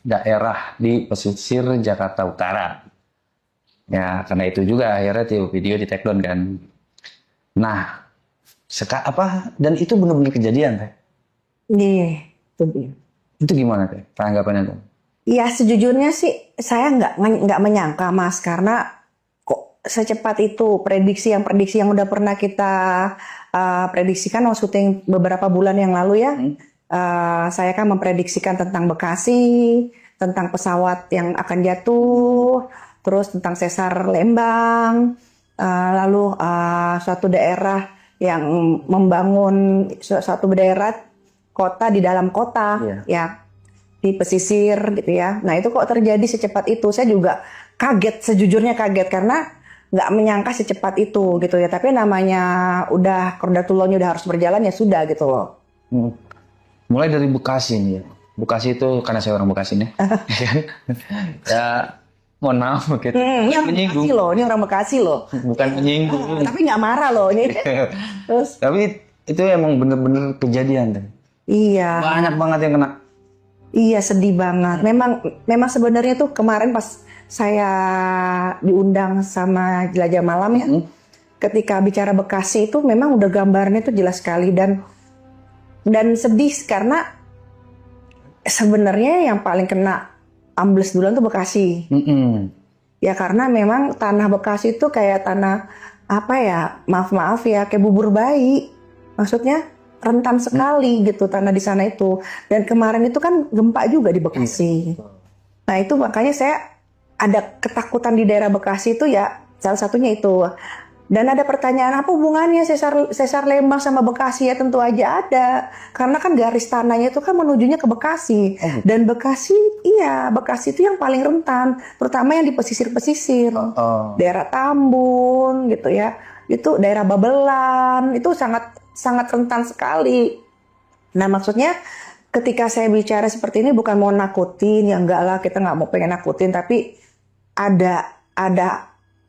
daerah di pesisir Jakarta Utara. Ya, karena itu juga akhirnya video di take down kan. Nah, dan itu benar-benar kejadian, Teh. Iya, itu dia. Itu gimana, Teh? Tanggapannya tuh? Ya sejujurnya sih saya nggak menyangka Mas, karena kok secepat itu prediksi yang udah pernah kita prediksikan waktu syuting beberapa bulan yang lalu ya. Saya kan memprediksikan tentang Bekasi, tentang pesawat yang akan jatuh, terus tentang sesar Lembang, lalu suatu daerah yang membangun suatu daerah kota di dalam kota, Iya. ya di pesisir gitu ya. Nah itu kok terjadi secepat itu, saya juga kaget, sejujurnya kaget karena nggak menyangka secepat itu gitu ya. Tapi namanya udah Qordatullahnya udah harus berjalan ya sudah gitu loh. Mulai dari Bekasi nih ya. Bekasi itu karena saya orang Bekasi nih. Ya, mohon maaf gitu. Ini orang Menyinggung. Bekasi loh, ini orang Bekasi loh. Bukan menyinggung. Tapi nggak marah loh ini. Terus Tapi itu emang bener-bener kejadian, Teh. iya, Banyak banget yang kena. iya sedih banget. Memang sebenarnya tuh kemarin pas saya diundang sama Jelajah Malam ya, ketika bicara Bekasi itu memang udah gambarnya tuh jelas sekali dan sedih karena sebenarnya yang paling kena ambles duluan tuh Bekasi. Ya karena memang tanah Bekasi itu kayak tanah apa ya, maaf ya, kayak bubur bayi. Maksudnya rentan sekali gitu tanah di sana itu. Dan kemarin itu kan gempa juga di Bekasi. Nah itu makanya saya ada ketakutan di daerah Bekasi itu ya, salah satunya itu. Dan ada pertanyaan, apa hubungannya sesar Lembang sama Bekasi? Ya tentu aja ada. Karena kan garis tanahnya itu kan menujunya ke Bekasi. Dan Bekasi itu yang paling rentan. Terutama yang di pesisir-pesisir. Daerah Tambun gitu ya. Itu daerah Babelan, itu sangat rentan sekali. Nah maksudnya ketika saya bicara seperti ini bukan mau nakutin, ya enggak lah, kita nggak mau pengen nakutin, tapi ada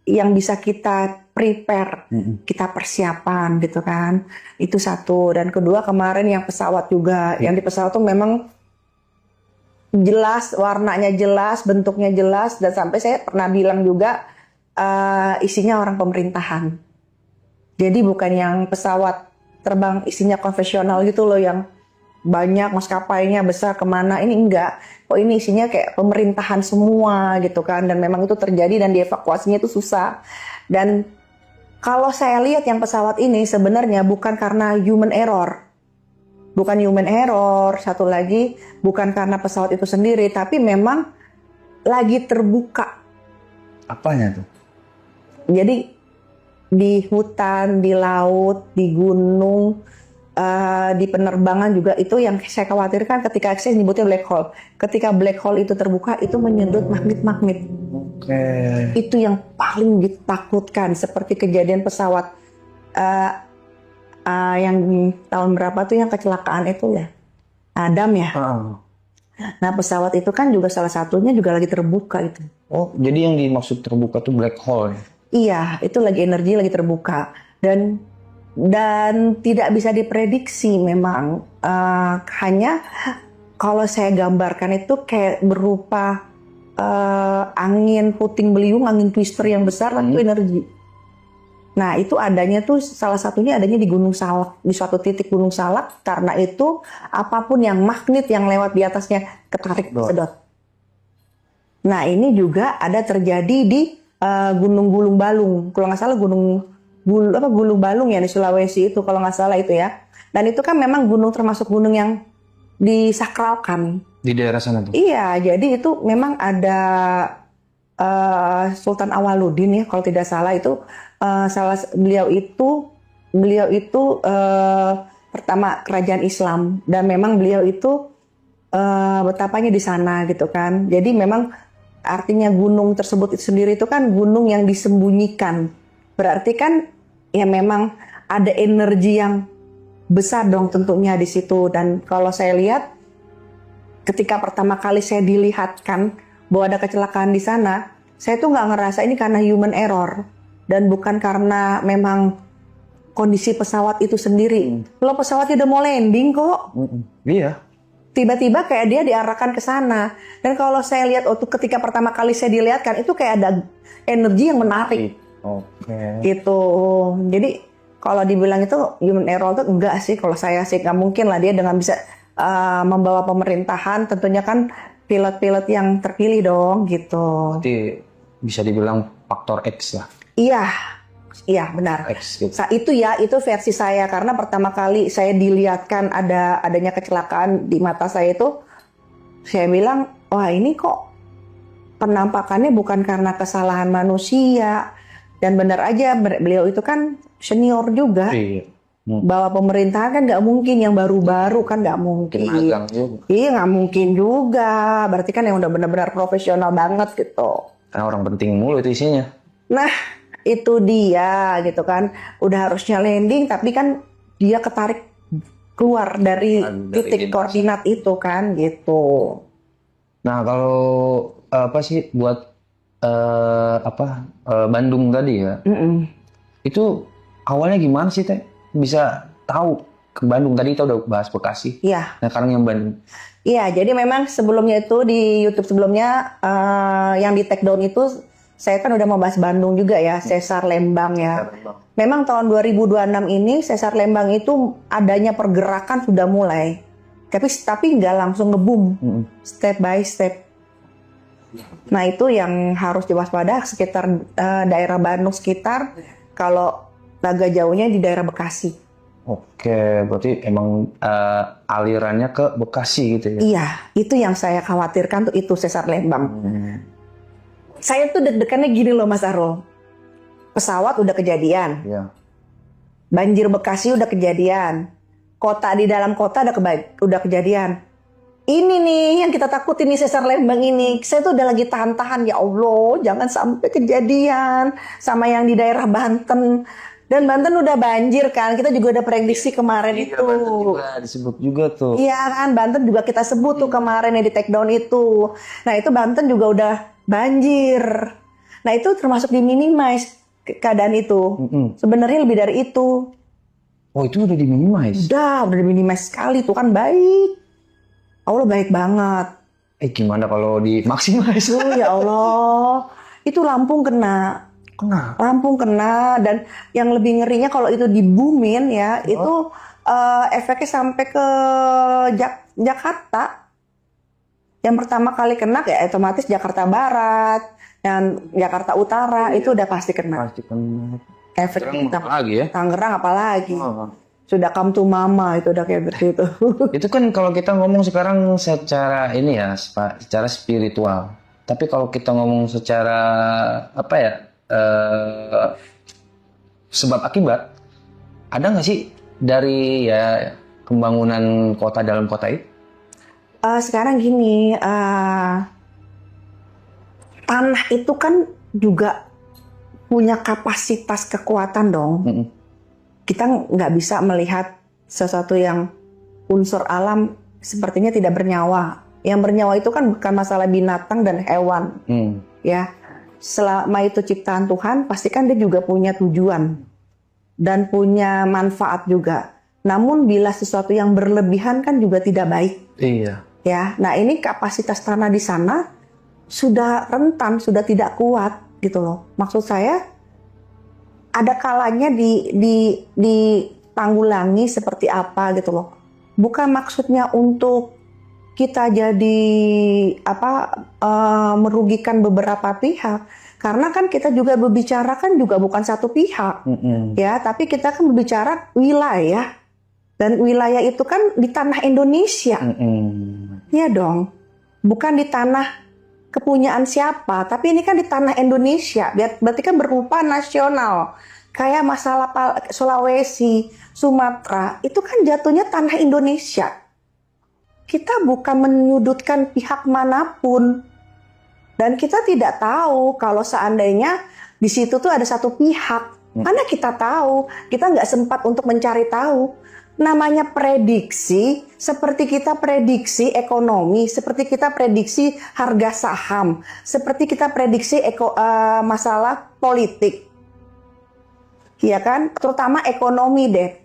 yang bisa kita prepare, kita persiapan gitu kan. Itu satu. Dan kedua kemarin yang pesawat juga, yang di pesawat tuh memang jelas, warnanya jelas, bentuknya jelas, dan sampai saya pernah bilang juga isinya orang pemerintahan. Jadi bukan yang pesawat terbang isinya konvensional gitu loh, yang banyak maskapainya besar kemana, ini enggak. Oh ini isinya kayak pemerintahan semua gitu kan, dan memang itu terjadi dan dievakuasinya itu susah. Dan kalau saya lihat yang pesawat ini sebenarnya bukan karena human error. Bukan human error, satu lagi bukan karena pesawat itu sendiri, tapi memang lagi terbuka. Apanya tuh? Jadi di hutan, di laut, di gunung, di penerbangan juga itu yang saya khawatirkan ketika saya nyebutnya black hole. Ketika black hole itu terbuka, itu menyedot magnet-magnet. Itu yang paling ditakutkan, seperti kejadian pesawat yang tahun berapa tuh yang kecelakaan itu ya, Adam ya. Nah pesawat itu kan juga salah satunya juga lagi terbuka itu. Oh, jadi yang dimaksud terbuka tuh black hole ya? Iya, itu lagi energi lagi terbuka dan tidak bisa diprediksi memang. Hanya kalau saya gambarkan itu kayak berupa angin puting beliung, angin twister yang besar, itu energi. Nah itu adanya tuh salah satunya adanya di Gunung Salak, di suatu titik Gunung Salak, karena itu apapun yang magnet yang lewat di atasnya ketarik sedot. Nah ini juga ada terjadi di Gunung Gulung Balung, kalau nggak salah Gulung Balung ya di Sulawesi itu kalau nggak salah itu ya. Dan itu kan memang gunung termasuk gunung yang disakralkan. Di daerah sana tuh? Iya, jadi itu memang ada Sultan Awaludin ya kalau tidak salah itu beliau itu pertama kerajaan Islam dan memang beliau itu betapanya di sana gitu kan. Jadi memang artinya gunung tersebut itu sendiri itu kan gunung yang disembunyikan. Berarti kan ya memang ada energi yang besar dong tentunya di situ. Dan kalau saya lihat ketika pertama kali saya dilihatkan bahwa ada kecelakaan di sana, saya tuh nggak ngerasa ini karena human error dan bukan karena memang kondisi pesawat itu sendiri. Kalau pesawatnya udah mau landing kok. Iya. tiba-tiba kayak dia diarahkan ke sana. Dan kalau saya lihat waktu ketika pertama kali saya dilihatkan itu kayak ada energi yang menarik. Gitu. Jadi kalau dibilang itu human error itu enggak sih, kalau saya sih nggak mungkin lah dia dengan bisa membawa pemerintahan, tentunya kan pilot-pilot yang terpilih dong gitu. Berarti bisa dibilang faktor X lah. Iya benar. X gitu. Itu versi saya, karena pertama kali saya dilihatkan adanya kecelakaan di mata saya itu, saya bilang, wah ini kok penampakannya bukan karena kesalahan manusia. Dan benar aja beliau itu kan senior juga. Iya. Bawa pemerintahan kan nggak mungkin, yang baru-baru kan nggak mungkin. Magang juga. Iya nggak mungkin juga. Berarti kan yang udah benar-benar profesional banget gitu. Karena orang penting mulu itu isinya. Nah itu dia gitu kan. Udah harusnya landing tapi kan dia ketarik keluar dari titik koordinat itu kan gitu. Nah kalau apa sih buat Bandung tadi ya, itu awalnya gimana sih Teh bisa tahu ke Bandung? Tadi kita udah bahas Bekasi. Iya. Nah sekarang yang Bandung. Iya, jadi memang sebelumnya itu di YouTube sebelumnya yang di take down itu saya kan udah membahas Bandung juga ya, Sesar Lembang ya. Memang tahun 2026 ini Sesar Lembang itu adanya pergerakan sudah mulai, tapi nggak langsung ngebum, step by step. Nah itu yang harus diwaspada sekitar daerah Bandung sekitar, kalau agak jauhnya di daerah Bekasi. Oke, berarti emang alirannya ke Bekasi gitu ya? Iya, itu yang saya khawatirkan tuh, itu Sesar Lembang. Saya tuh deg-degannya gini loh Mas Arul, pesawat udah kejadian, banjir Bekasi udah kejadian, kota di dalam kota udah kejadian. Ini nih yang kita takutin nih, Sesar Lembang ini. Saya tuh udah lagi tahan-tahan, ya Allah jangan sampai kejadian sama yang di daerah Banten. Dan Banten udah banjir kan, kita juga udah prediksi kemarin itu. Banten juga disebut juga tuh. Iya kan, Banten juga kita sebut tuh kemarin yang di take down itu. Nah itu Banten juga udah banjir. Nah itu termasuk diminimize keadaan itu. Sebenarnya lebih dari itu. Oh itu udah diminimize? Udah diminimize sekali tuh kan, baik. Allah baik banget. Gimana kalau dimaksimalis? Ya Allah, itu Lampung kena. Lampung kena, dan yang lebih ngerinya kalau itu dibumin ya, itu efeknya sampai ke Jakarta. Yang pertama kali kena ya otomatis Jakarta Barat, dan Jakarta Utara itu udah pasti kena. Pasti kena. Efeknya lagi ya? Tangerang apalagi. Sudah come to mama, itu udah kayak begitu. Itu kan kalau kita ngomong sekarang secara ini ya, secara spiritual. Tapi kalau kita ngomong secara apa ya, sebab akibat, ada nggak sih dari ya pembangunan kota dalam kota itu? Sekarang gini, tanah itu kan juga punya kapasitas kekuatan dong. Kita nggak bisa melihat sesuatu yang unsur alam sepertinya tidak bernyawa. Yang bernyawa itu kan bukan masalah binatang dan hewan, ya. Selama itu ciptaan Tuhan, pasti kan dia juga punya tujuan dan punya manfaat juga. Namun bila sesuatu yang berlebihan kan juga tidak baik. Iya. Ya, nah ini kapasitas tanah di sana sudah rentan, sudah tidak kuat gitu loh. Maksud saya, ada kalanya ditanggulangi seperti apa gitu loh. Bukan maksudnya untuk kita jadi merugikan beberapa pihak, karena kan kita juga berbicara kan juga bukan satu pihak, ya, tapi kita kan berbicara wilayah, dan wilayah itu kan di tanah Indonesia, ya dong, bukan di tanah kepunyaan siapa, tapi ini kan di tanah Indonesia, berarti kan berupa nasional. Kayak masalah Sulawesi, Sumatera, itu kan jatuhnya tanah Indonesia. Kita bukan menyudutkan pihak manapun. Dan kita tidak tahu kalau seandainya di situ tuh ada satu pihak. Mana kita tahu, kita nggak sempat untuk mencari tahu. Namanya prediksi, seperti kita prediksi ekonomi, seperti kita prediksi harga saham, seperti kita prediksi masalah politik. Iya kan? Terutama ekonomi deh.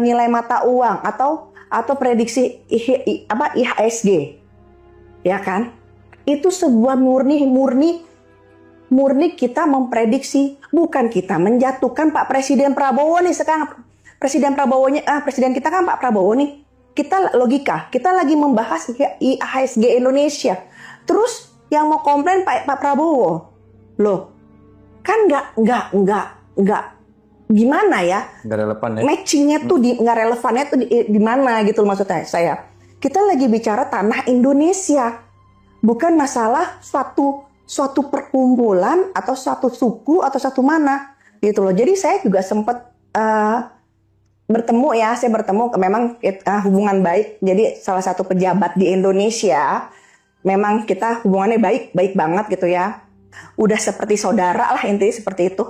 Nilai mata uang atau atau prediksi IHSG, ya kan? Itu sebuah murni kita memprediksi, bukan kita menjatuhkan Pak Presiden Prabowo nih sekarang. Presiden kita kan Pak Prabowo nih. Kita logika, kita lagi membahas IHSG Indonesia. Terus yang mau komplain Pak Prabowo, loh, kan nggak gimana ya? Nggak relevan ya? Matchingnya tuh nggak relevannya tuh di mana gitu maksudnya saya. Kita lagi bicara tanah Indonesia, bukan masalah suatu perkumpulan atau suatu suku atau satu mana gitu loh. Jadi saya juga sempat saya bertemu memang hubungan baik. Jadi salah satu pejabat di Indonesia, memang kita hubungannya baik banget gitu ya. Udah seperti saudara lah, intinya seperti itu.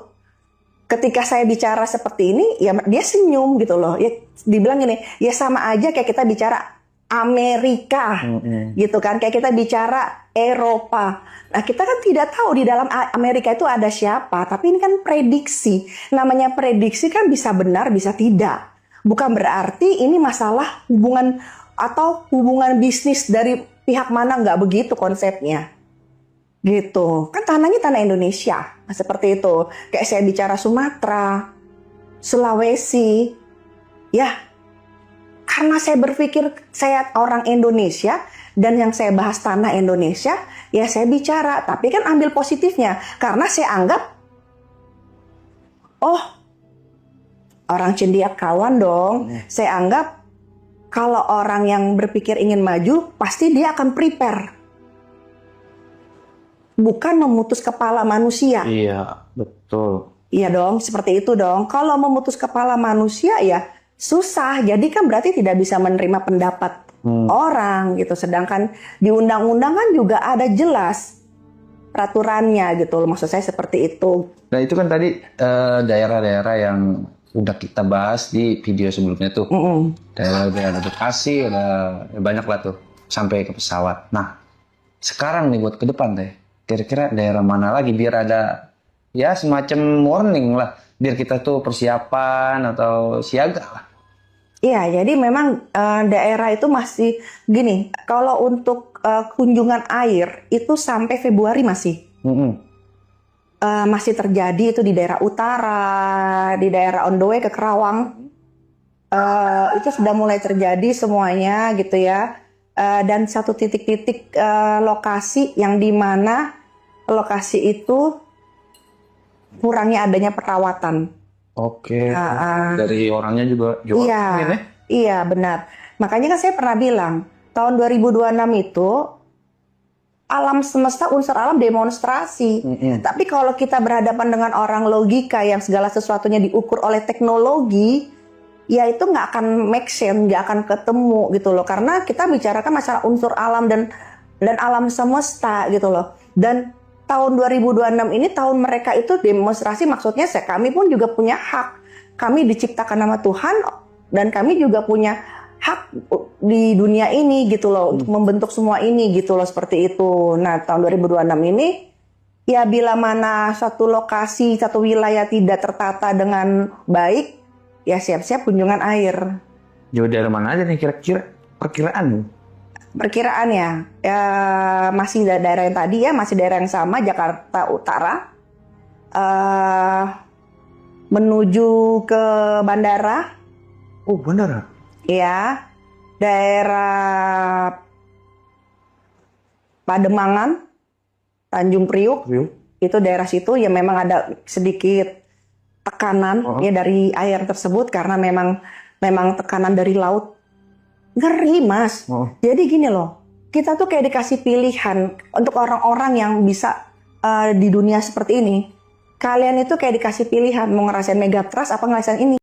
Ketika saya bicara seperti ini, ya dia senyum gitu loh. Ya dibilang gini, ya sama aja kayak kita bicara Amerika gitu kan, kayak kita bicara Eropa. Nah, kita kan tidak tahu di dalam Amerika itu ada siapa, tapi ini kan prediksi. Namanya prediksi kan bisa benar, bisa tidak. Bukan berarti ini masalah hubungan atau hubungan bisnis dari pihak mana, nggak begitu konsepnya. Gitu. Kan tanahnya tanah Indonesia. Nah, seperti itu. Kayak saya bicara Sumatera, Sulawesi. Ya, karena saya berpikir saya orang Indonesia dan yang saya bahas tanah Indonesia, ya saya bicara. Tapi kan ambil positifnya. Karena saya anggap, oh, orang cendiak kawan dong. Saya anggap kalau orang yang berpikir ingin maju, pasti dia akan prepare. Bukan memutus kepala manusia. Iya, betul. Iya dong, seperti itu dong. Kalau memutus kepala manusia ya susah. Jadi kan berarti tidak bisa menerima pendapat orang gitu. Sedangkan di undang-undang kan juga ada jelas peraturannya gitu. Maksud saya seperti itu. Nah itu kan tadi daerah-daerah yang udah kita bahas di video sebelumnya tuh. Daerah-daerah Bekasi, ada banyak lah tuh. Sampai ke pesawat. Nah, sekarang nih buat ke depan teh. Kira-kira daerah mana lagi biar ada ya semacam warning lah, biar kita tuh persiapan atau siaga lah. Iya, jadi memang daerah itu masih gini, kalau untuk kunjungan air itu sampai Februari masih terjadi itu di daerah utara, di daerah on the way ke Kerawang, itu sudah mulai terjadi semuanya gitu ya. Dan satu titik-titik lokasi yang dimana lokasi itu kurangnya adanya perawatan. Oke. Dari orangnya juga iya, ya? Iya benar. Makanya kan saya pernah bilang tahun 2026 itu alam semesta, unsur alam demonstrasi. Tapi kalau kita berhadapan dengan orang logika yang segala sesuatunya diukur oleh teknologi, ya itu nggak akan make sense, nggak akan ketemu gitu loh. Karena kita bicarakan masalah unsur alam dan alam semesta gitu loh. Dan tahun 2026 ini tahun mereka itu demonstrasi, maksudnya kami pun juga punya hak. Kami diciptakan sama Tuhan dan kami juga punya hak di dunia ini gitu loh, untuk membentuk semua ini gitu loh, seperti itu. Nah, tahun 2026 ini ya bila mana satu lokasi, satu wilayah tidak tertata dengan baik, ya siap-siap kunjungan air. Jauh dari mana aja nih kira-kira perkiraan? Perkiraannya ya masih daerah yang tadi ya, masih daerah yang sama, Jakarta Utara, menuju ke bandara. Oh, bandara? Ya, daerah Pademangan, Tanjung Priuk. Itu daerah situ ya memang ada sedikit tekanan ya dari air tersebut karena memang tekanan dari laut. Ngeri mas. Jadi gini loh, kita tuh kayak dikasih pilihan untuk orang-orang yang bisa di dunia seperti ini. Kalian itu kayak dikasih pilihan mau ngerasain megatrust apa ngerasain ini.